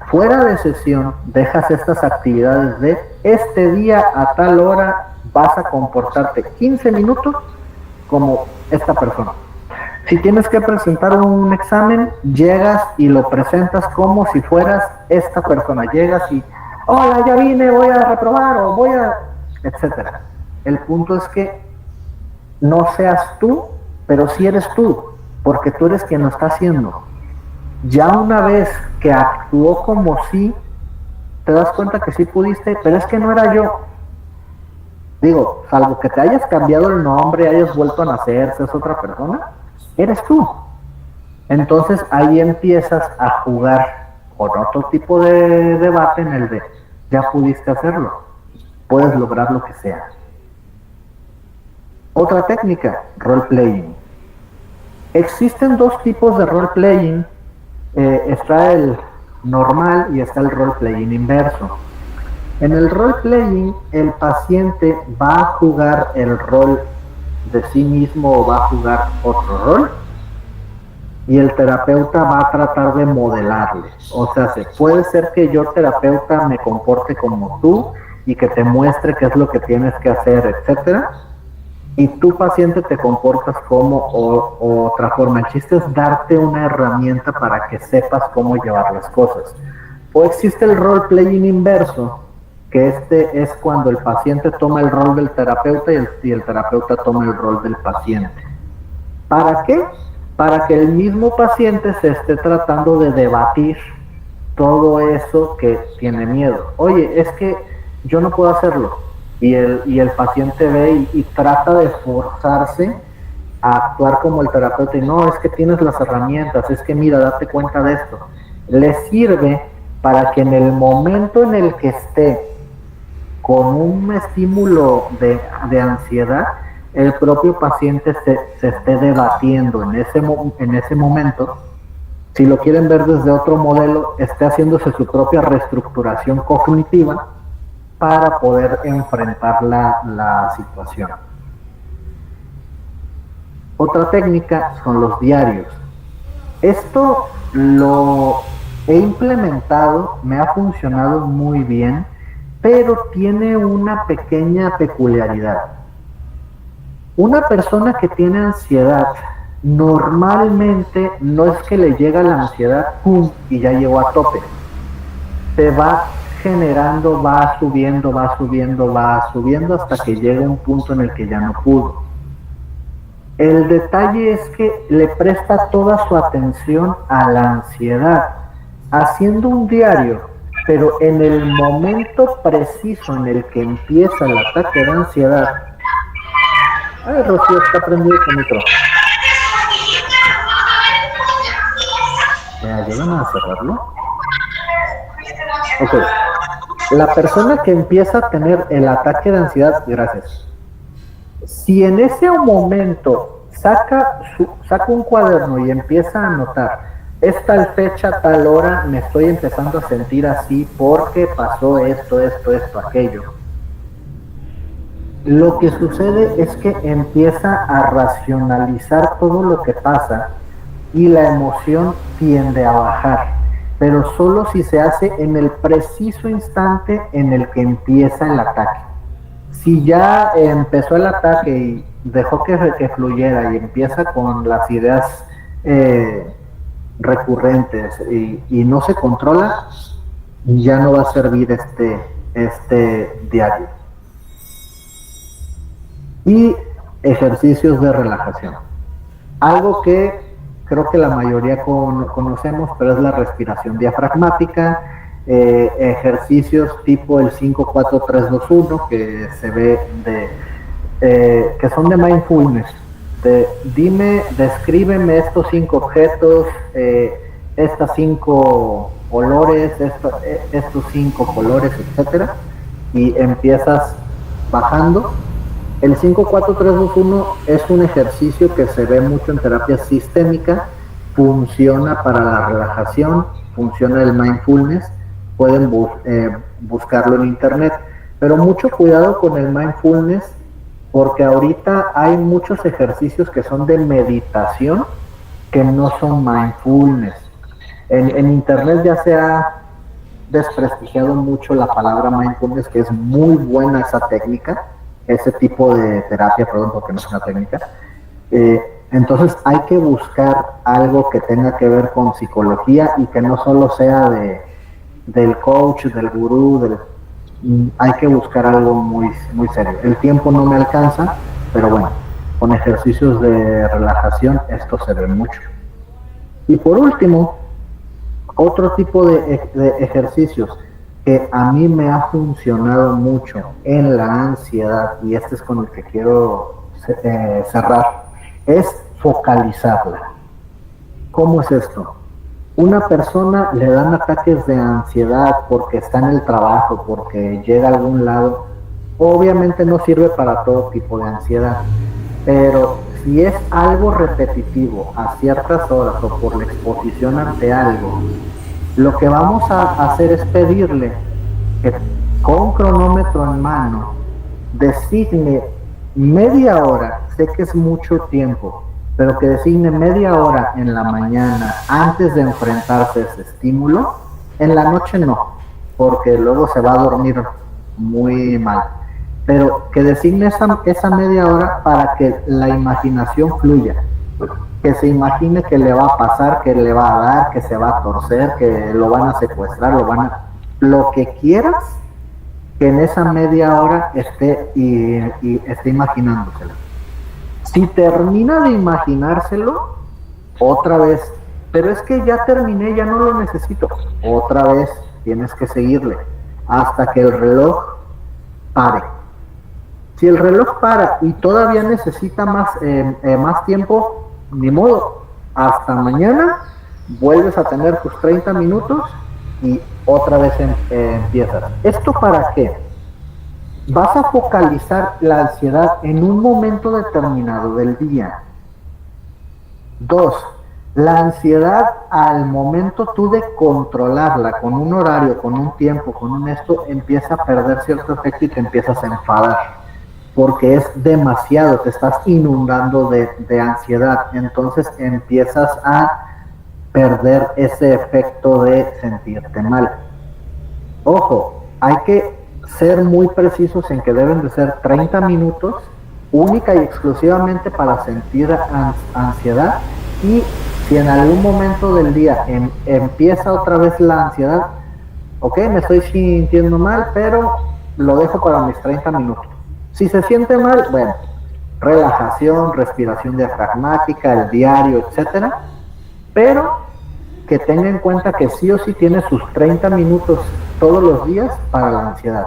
fuera de sesión, dejas estas actividades de este día a tal hora vas a comportarte 15 minutos como esta persona. Si tienes que presentar un examen, llegas y lo presentas como si fueras esta persona. Llegas y, hola, ya vine, voy a reprobar o voy a... etcétera. El punto es que no seas tú, pero sí eres tú, porque tú eres quien lo está haciendo. Ya una vez que actuó como sí, te das cuenta que sí pudiste, pero es que no era yo. Digo, salvo que te hayas cambiado el nombre, hayas vuelto a nacer, seas otra persona, eres tú. Entonces ahí empiezas a jugar con otro tipo de debate en el de, ya pudiste hacerlo, puedes lograr lo que sea. Otra técnica, role-playing. Existen dos tipos de role-playing. Está el normal y está el role-playing inverso. En el role-playing, el paciente va a jugar el rol de sí mismo o va a jugar otro rol, y el terapeuta va a tratar de modelarle. O sea, puede ser que yo, terapeuta, me comporte como tú y que te muestre qué es lo que tienes que hacer, etcétera, y tú, paciente, te comportas como otra forma. El chiste es darte una herramienta para que sepas cómo llevar las cosas. O existe el role-playing inverso, que este es cuando el paciente toma el rol del terapeuta y el terapeuta toma el rol del paciente. ¿Para qué? Para que el mismo paciente se esté tratando de debatir todo eso que tiene miedo. Oye, es que yo no puedo hacerlo. Y el paciente ve y trata de forzarse a actuar como el terapeuta. Y no, es que tienes las herramientas, es que mira, date cuenta de esto. Le sirve para que en el momento en el que esté con un estímulo de ansiedad, el propio paciente se esté debatiendo en ese momento. Si lo quieren ver desde otro modelo, esté haciéndose su propia reestructuración cognitiva para poder enfrentar la situación. Otra técnica son los diarios. Esto lo he implementado, me ha funcionado muy bien, pero tiene una pequeña peculiaridad. Una persona que tiene ansiedad, normalmente no es que le llega la ansiedad, ¡pum!, y ya llegó a tope. Se va generando, va subiendo hasta que llega un punto en el que ya no pudo. El detalle es que le presta toda su atención a la ansiedad, haciendo un diario, pero en el momento preciso en el que empieza el ataque de ansiedad. Ay, Rocío, está prendido el micrófono. ¿Me ayudan a cerrarlo? Ok. La persona que empieza a tener el ataque de ansiedad, gracias, si en ese momento saca un cuaderno y empieza a anotar, es tal fecha, tal hora, me estoy empezando a sentir así porque pasó esto, aquello. Lo que sucede es que empieza a racionalizar todo lo que pasa y la emoción tiende a bajar, pero solo si se hace en el preciso instante en el que empieza el ataque. Si ya empezó el ataque y dejó que fluyera y empieza con las ideas recurrentes y no se controla, ya no va a servir este diario. Y ejercicios de relajación. Algo que creo que la mayoría conocemos, pero es la respiración diafragmática, ejercicios tipo el 5-4-3-2-1, que se ve que son de mindfulness. Descríbeme estos 5 objetos, estas 5 olores, estos 5 colores, etcétera, y empiezas bajando. El 5-4-3-2-1 es un ejercicio que se ve mucho en terapia sistémica, funciona para la relajación, funciona el mindfulness, pueden buscarlo en internet, pero mucho cuidado con el mindfulness, porque ahorita hay muchos ejercicios que son de meditación que no son mindfulness. En internet ya se ha desprestigiado mucho la palabra mindfulness, que es muy buena esa técnica, ese tipo de terapia, perdón, porque no es una técnica. Entonces hay que buscar algo que tenga que ver con psicología y que no solo sea del coach, del gurú, hay que buscar algo muy, muy serio. El tiempo no me alcanza, pero bueno, con ejercicios de relajación esto se ve mucho. Y por último, otro tipo de ejercicios que a mí me ha funcionado mucho en la ansiedad, y este es con el que quiero cerrar, es focalizarla. ¿Cómo es esto? Una persona le dan ataques de ansiedad porque está en el trabajo, porque llega a algún lado. Obviamente no sirve para todo tipo de ansiedad, pero si es algo repetitivo a ciertas horas o por la exposición ante algo, lo que vamos a hacer es pedirle que con cronómetro en mano designe media hora, sé que es mucho tiempo, pero que designe media hora en la mañana antes de enfrentarse a ese estímulo. En la noche no, porque luego se va a dormir muy mal, pero que designe esa media hora para que la imaginación fluya, que se imagine que le va a pasar, que le va a dar, que se va a torcer, que lo van a secuestrar, lo que quieras, que en esa media hora esté imaginándoselo. Si termina de imaginárselo, otra vez, pero es que ya terminé, ya no lo necesito, otra vez tienes que seguirle hasta que el reloj pare. Si el reloj para y todavía necesita más tiempo, ni modo, hasta mañana vuelves a tener tus 30 minutos y otra vez empiezas. ¿Esto para qué? Vas a focalizar la ansiedad en un momento determinado del día. 2. La ansiedad, al momento tú de controlarla con un horario, con un tiempo, con un esto, empieza a perder cierto efecto y te empiezas a enfadar, porque es demasiado, te estás inundando de ansiedad, entonces empiezas a perder ese efecto de sentirte mal. Ojo, hay que ser muy precisos en que deben de ser 30 minutos, única y exclusivamente para sentir ansiedad, y si en algún momento del día empieza otra vez la ansiedad, ok, me estoy sintiendo mal, pero lo dejo para mis 30 minutos. Si se siente mal, bueno, relajación, respiración diafragmática, el diario, etcétera, pero que tenga en cuenta que sí o sí tiene sus 30 minutos todos los días para la ansiedad.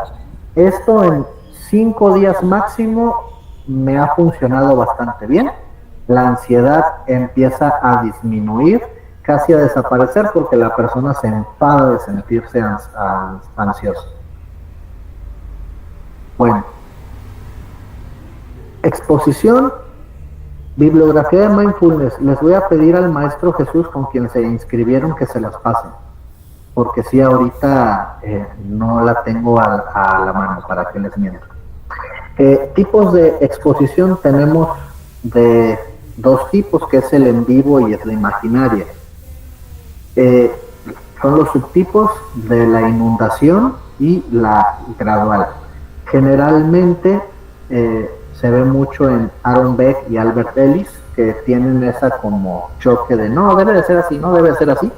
Esto en 5 días máximo me ha funcionado bastante bien. La ansiedad empieza a disminuir, casi a desaparecer, porque la persona se enfada de sentirse ansioso. Bueno, exposición, bibliografía de mindfulness. Les voy a pedir al maestro Jesús con quien se inscribieron que se las pasen, porque sí, ahorita no la tengo a la mano, para que les miento. Tipos de exposición tenemos de dos tipos, que es el en vivo y es la imaginaria. Son los subtipos de la inundación y la gradual. Generalmente se ve mucho en Aaron Beck y Albert Ellis, que tienen esa como choque de no, debe de ser así, no debe de ser así.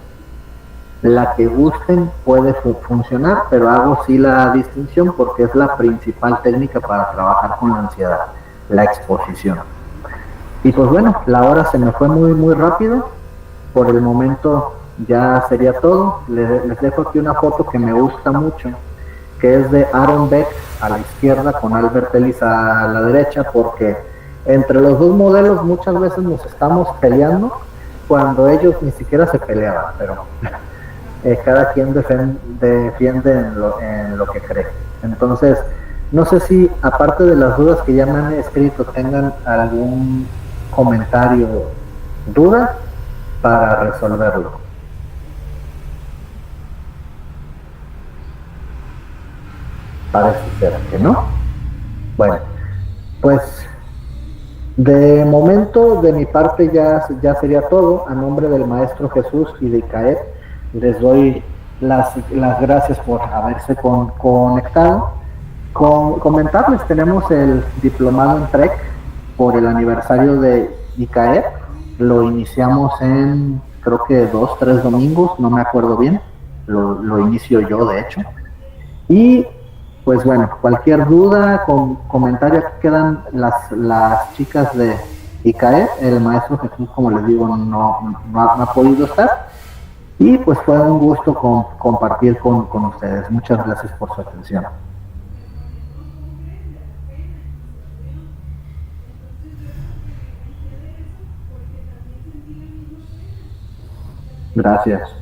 La que gusten puede funcionar, pero hago sí la distinción porque es la principal técnica para trabajar con la ansiedad, la exposición. Y pues bueno, la hora se me fue muy rápido. Por el momento ya sería todo. Les dejo aquí una foto que me gusta mucho, que es de Aaron Beck a la izquierda con Albert Ellis a la derecha, porque entre los dos modelos muchas veces nos estamos peleando cuando ellos ni siquiera se peleaban, pero cada quien defiende en lo que cree. Entonces, no sé si aparte de las dudas que ya me han escrito tengan algún comentario, duda para resolverlo. Parece ser que no. Bueno, pues de momento de mi parte ya sería todo. A nombre del maestro Jesús y de ICAEP les doy las gracias por haberse conectado. Comentarles, tenemos el diplomado en TREC por el aniversario de ICAEP. Lo iniciamos en creo que 2-3 domingos, no me acuerdo bien. Lo inicio yo, de hecho. Y pues bueno, cualquier duda, comentario, aquí quedan las chicas de ICAE. El maestro Jesús, como les digo, no ha podido estar. Y pues fue un gusto compartir con ustedes. Muchas gracias por su atención. Gracias.